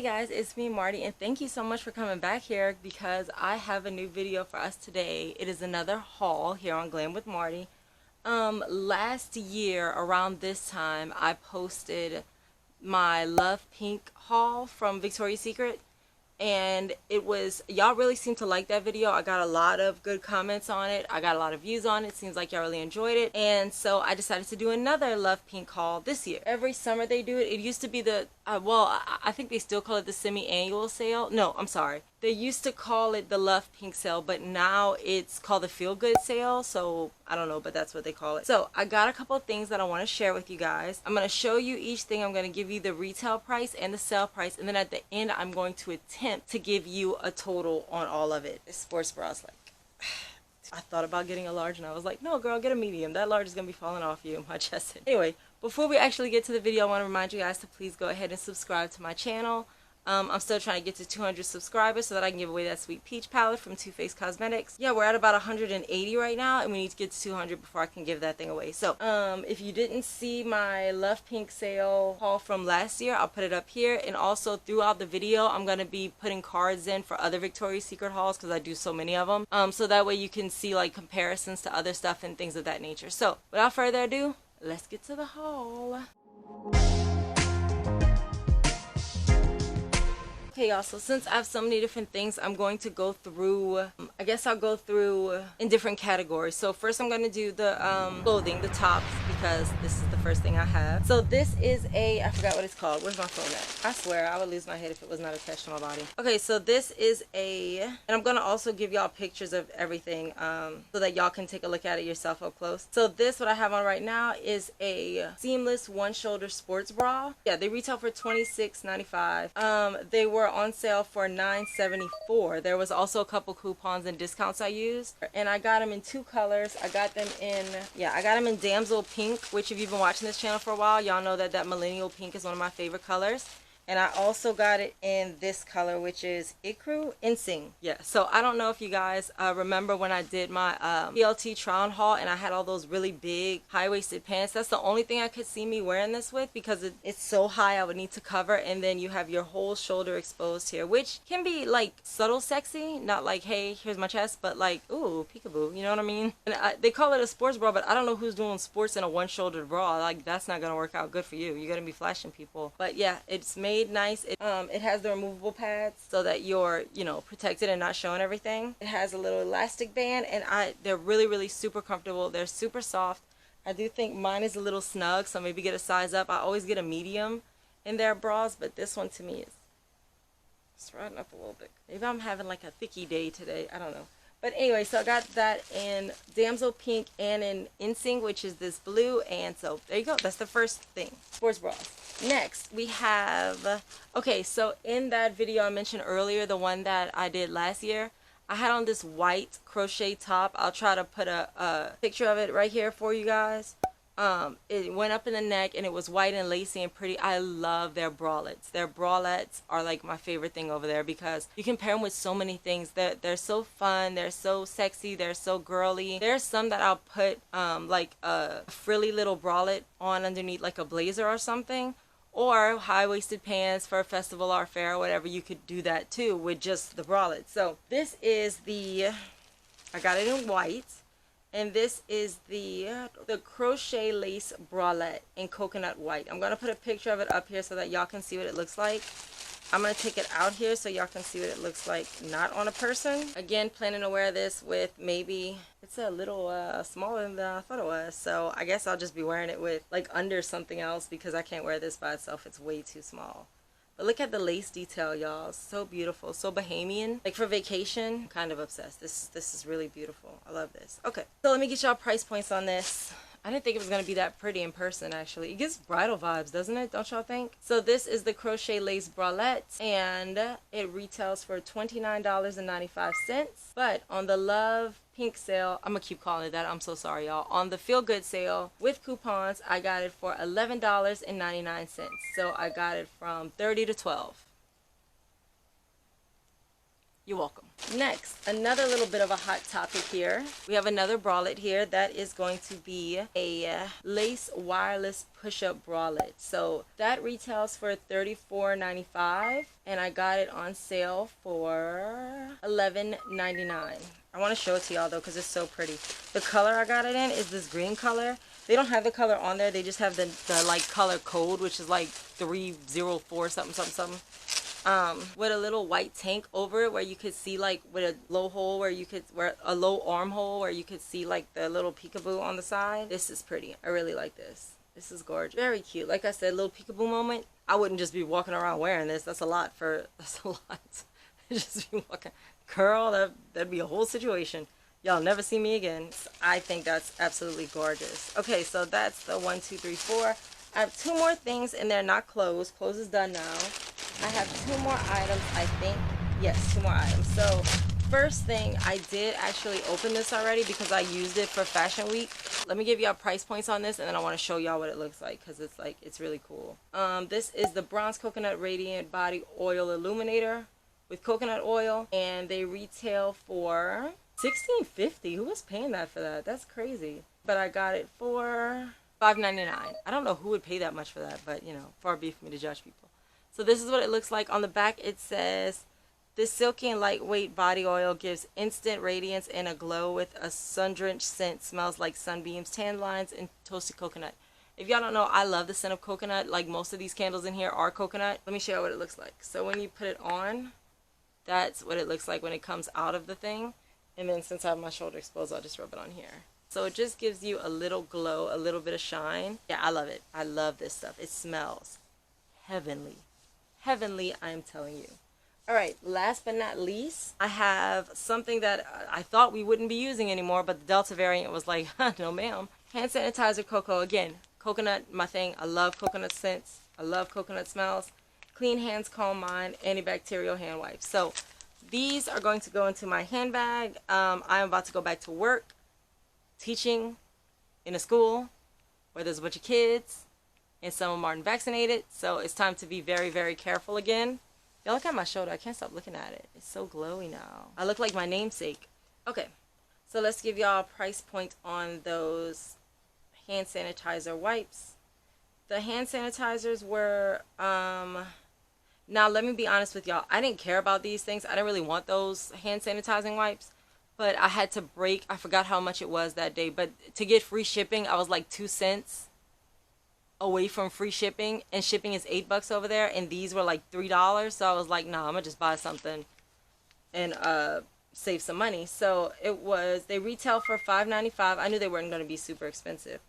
Hey guys, it's me Marty, and thank you so much for coming back here because I have a new video for us today. It is another haul here on Glam with Marty. Last year around this time I posted my Love Pink haul from Victoria's Secret, and it was, y'all really seemed to like that video. I got a lot of good comments on it. I got a lot of views on it. Seems like y'all really enjoyed it, and so I decided to do another Love Pink haul this year. Every summer they do it. It used to be the I think they still call it the semi-annual sale. No, I'm sorry. They used to call it the Love Pink sale, but now it's called the Feel Good sale. So I don't know, but that's what they call it. So I got a couple of things that I want to share with you guys. I'm going to show you each thing. I'm going to give you the retail price and the sale price, and then at the end I'm going to attempt to give you a total on all of it. This sports bra is like, I thought about getting a large and I was like, no girl, get a medium. That large is going to be falling off you, my chest. Anyway, before we actually get to the video, I want to remind you guys to please go ahead and subscribe to my channel. I'm still trying to get to 200 subscribers so that I can give away that sweet peach palette from Too Faced Cosmetics. Yeah, we're at about 180 right now, and we need to get to 200 before I can give that thing away. So, if you didn't see my Love Pink sale haul from last year, I'll put it up here. And also throughout the video, I'm going to be putting cards in for other Victoria's Secret hauls because I do so many of them. So that way you can see like comparisons to other stuff and things of that nature. So, without further ado, let's get to the haul. Okay y'all, so since I have so many different things, I'm going to go through, I guess I'll go through in different categories. So first I'm going to do the clothing, the tops, because this is the first thing I have. So this is I forgot what it's called. Where's my phone at? I swear I would lose my head if it was not attached to my body. Okay, so this is and I'm going to also give y'all pictures of everything so that y'all can take a look at it yourself up close. So this, what I have on right now, is a seamless one shoulder sports bra. Yeah, they retail for $26.95. They were on sale for $9.74. There was also a couple coupons and discounts I used, and I got them in two colors. I got them in damsel pink, which if you've been watching this channel for a while, y'all know that millennial pink is one of my favorite colors. And I also got it in this color, which is Icru Insing. Yeah, so I don't know if you guys remember when I did my PLT Tron haul and I had all those really big high-waisted pants. That's the only thing I could see me wearing this with because it's so high I would need to cover, and then you have your whole shoulder exposed here, which can be like subtle sexy, not like, hey, here's my chest, but like, ooh, peekaboo, you know what I mean? And they call it a sports bra, but I don't know who's doing sports in a one-shouldered bra. Like, that's not gonna work out good for you. You're gonna be flashing people. But yeah, it's made nice. It has the removable pads so that you're, you know, protected and not showing everything. It has a little elastic band, and they're really super comfortable. They're super soft. I do think mine is a little snug, so maybe get a size up. I always get a medium in their bras, but this one to me is it's riding up a little bit. Maybe I'm having like a thicky day today. I don't know. But anyway, so I got that in damsel pink and in Insing, which is this blue. And so there you go. That's the first thing. Sports bras. Next, we have, okay, so in that video I mentioned earlier, the one that I did last year, I had on this white crochet top. I'll try to put a picture of it right here for you guys. It went up in the neck and it was white and lacy and pretty. I love their bralettes. Their bralettes are like my favorite thing over there because you can pair them with so many things. They're so fun. They're so sexy. They're so girly. There's some that I'll put like a frilly little bralette on underneath like a blazer or something, or high-waisted pants for a festival or fair or whatever. You could do that too with just the bralette. So this is I got it in white. And this is the crochet lace bralette in coconut white. I'm going to put a picture of it up here so that y'all can see what it looks like. I'm going to take it out here so y'all can see what it looks like not on a person. Again, planning to wear this with maybe, it's a little smaller than I thought it was. So I guess I'll just be wearing it with like under something else because I can't wear this by itself. It's way too small. But look at the lace detail, y'all. So beautiful. So bohemian. Like for vacation, I'm kind of obsessed. This is really beautiful. I love this. Okay, so let me get y'all price points on this. I didn't think it was going to be that pretty in person, actually. It gives bridal vibes, doesn't it? Don't y'all think? So this is the crochet lace bralette, and it retails for $29.95. But on the Love Pink sale, I'm going to keep calling it that. I'm so sorry, y'all. On the Feel Good sale, with coupons, I got it for $11.99. So I got it from 30 to 12. You're welcome. Next, another little bit of a hot topic here. We have another bralette here that is going to be a lace wireless push-up bralette. So that retails for $34.95 and I got it on sale for $11.99. I want to show it to y'all though because it's so pretty. The color I got it in is this green color. They don't have the color on there. They just have the like color code, which is like 304 something something something. With a little white tank over it where you could see like with a low hole where you could a low armhole where you could see like the little peekaboo on the side. This is pretty. I really like this. This is gorgeous. Very cute. Like I said, little peekaboo moment. I wouldn't just be walking around wearing this. That's a lot. Just be walking. Girl, that'd be a whole situation. Y'all never see me again. I think that's absolutely gorgeous. Okay, so that's the 1, 2, 3, 4. I have 2 more things and they're not closed. Close is done now. I have 2 more items, I think. Yes, 2 more items. So first thing, I did actually open this already because I used it for Fashion Week. Let me give y'all price points on this and then I want to show y'all what it looks like because it's really cool. This is the Bronze Coconut Radiant Body Oil Illuminator with coconut oil and they retail for $16.50. Who was paying that for that? That's crazy. But I got it for $5.99. I don't know who would pay that much for that, but you know, far be for me to judge people. So this is what it looks like. On the back it says, this silky and lightweight body oil gives instant radiance and a glow with a sun-drenched scent. Smells like sunbeams, tan lines, and toasted coconut. If y'all don't know, I love the scent of coconut. Like most of these candles in here are coconut. Let me show you what it looks like. So when you put it on, that's what it looks like when it comes out of the thing. And then since I have my shoulder exposed, I'll just rub it on here. So it just gives you a little glow, a little bit of shine. Yeah, I love it. I love this stuff. It smells heavenly. Heavenly, I'm telling you. All right, last but not least, I have something that I thought we wouldn't be using anymore, but the Delta variant was like, no ma'am. Hand sanitizer cocoa. Again, coconut, my thing. I love coconut scents. I love coconut smells. Clean hands, calm mind, antibacterial hand wipes. So these are going to go into my handbag. I'm about to go back to work, teaching in a school where there's a bunch of kids and some of them aren't vaccinated. So it's time to be very, very careful again. Y'all look at my shoulder. I can't stop looking at it. It's so glowy now. I look like my namesake. Okay, so let's give y'all a price point on those hand sanitizer wipes. The hand sanitizers were, now let me be honest with y'all. I didn't care about these things. I didn't really want those hand sanitizing wipes. But I had to break, I forgot how much it was that day. But to get free shipping, I was like 2 cents away from free shipping, and shipping is $8 over there, and these were like $3. So I was like, nah, I'm gonna just buy something and save some money. So it was, they retail for $5.95. I knew they weren't gonna be super expensive,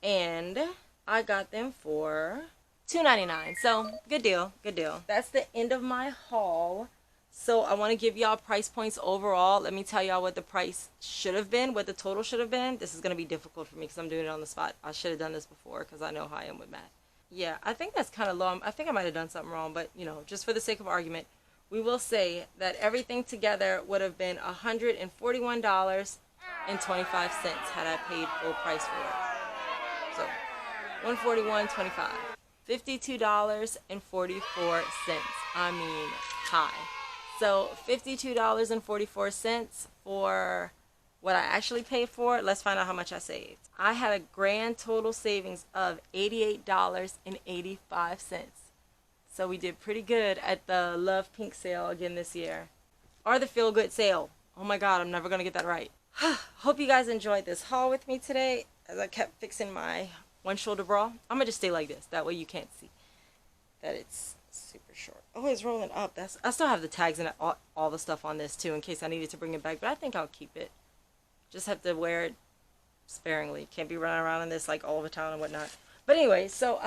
and I got them for $2.99. So good deal, good deal. That's the end of my haul. So I want to give y'all price points overall. Let me tell y'all what the price should have been, what the total should have been. This is going to be difficult for me because I'm doing it on the spot. I should have done this before because I know how I am with math. Yeah, I think that's kind of low. I think I might have done something wrong, but you know, just for the sake of argument, we will say that everything together would have been $141.25 had I paid full price for it. So $141.25. $52.44. I mean, high. So $52.44 for what I actually paid for it. Let's find out how much I saved. I had a grand total savings of $88.85. So we did pretty good at the Love Pink sale again this year. Or the Feel Good sale. Oh my God, I'm never going to get that right. Hope you guys enjoyed this haul with me today as I kept fixing my one shoulder bra. I'm going to just stay like this. That way you can't see that it's super short. Oh, it's rolling up. I still have the tags and all the stuff on this too in case I needed to bring it back, but I think I'll keep it. Just have to wear it sparingly. Can't be running around in this like all the time and whatnot. But anyway, so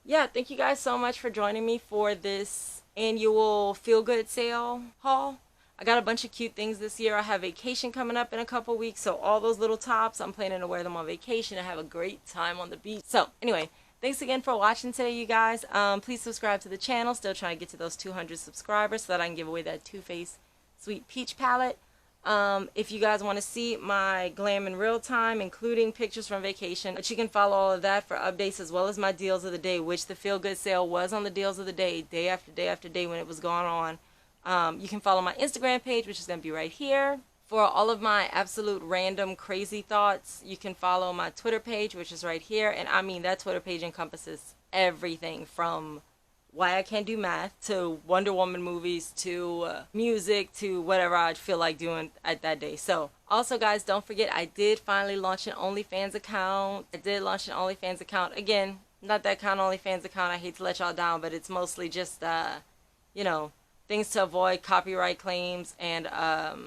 yeah, thank you guys so much for joining me for this annual Feel Good sale haul. I got a bunch of cute things this year. I have vacation coming up in a couple weeks, so all those little tops, I'm planning to wear them on vacation and have a great time on the beach. So anyway, thanks again for watching today, you guys. Please subscribe to the channel. Still trying to get to those 200 subscribers so that I can give away that Too Faced Sweet Peach palette. If you guys want to see my glam in real time, including pictures from vacation, but you can follow all of that for updates as well as my deals of the day, which the Feel Good sale was on the deals of the day after day after day when it was going on. You can follow my Instagram page, which is going to be right here. For all of my absolute random crazy thoughts, you can follow my Twitter page, which is right here. And I mean, that Twitter page encompasses everything from why I can't do math to Wonder Woman movies to music to whatever I feel like doing at that day. So also, guys, don't forget, I did finally launch an OnlyFans account. Again, not that kind of OnlyFans account. I hate to let y'all down, but it's mostly just you know, things to avoid copyright claims and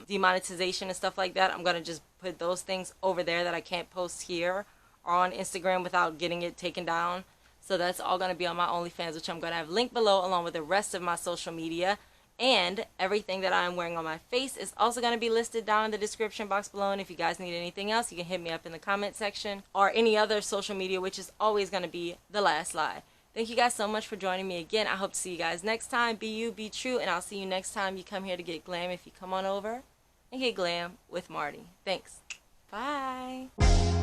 demonetization and stuff like that. I'm going to just put those things over there that I can't post here or on Instagram without getting it taken down. So that's all going to be on my OnlyFans, which I'm going to have linked below along with the rest of my social media. And everything that I'm wearing on my face is also going to be listed down in the description box below. And if you guys need anything else, you can hit me up in the comment section or any other social media, which is always going to be the last lie. Thank you guys so much for joining me again. I hope to see you guys next time. Be you, be true, and I'll see you next time you come here to get glam if you come on over and get glam with Marty. Thanks. Bye.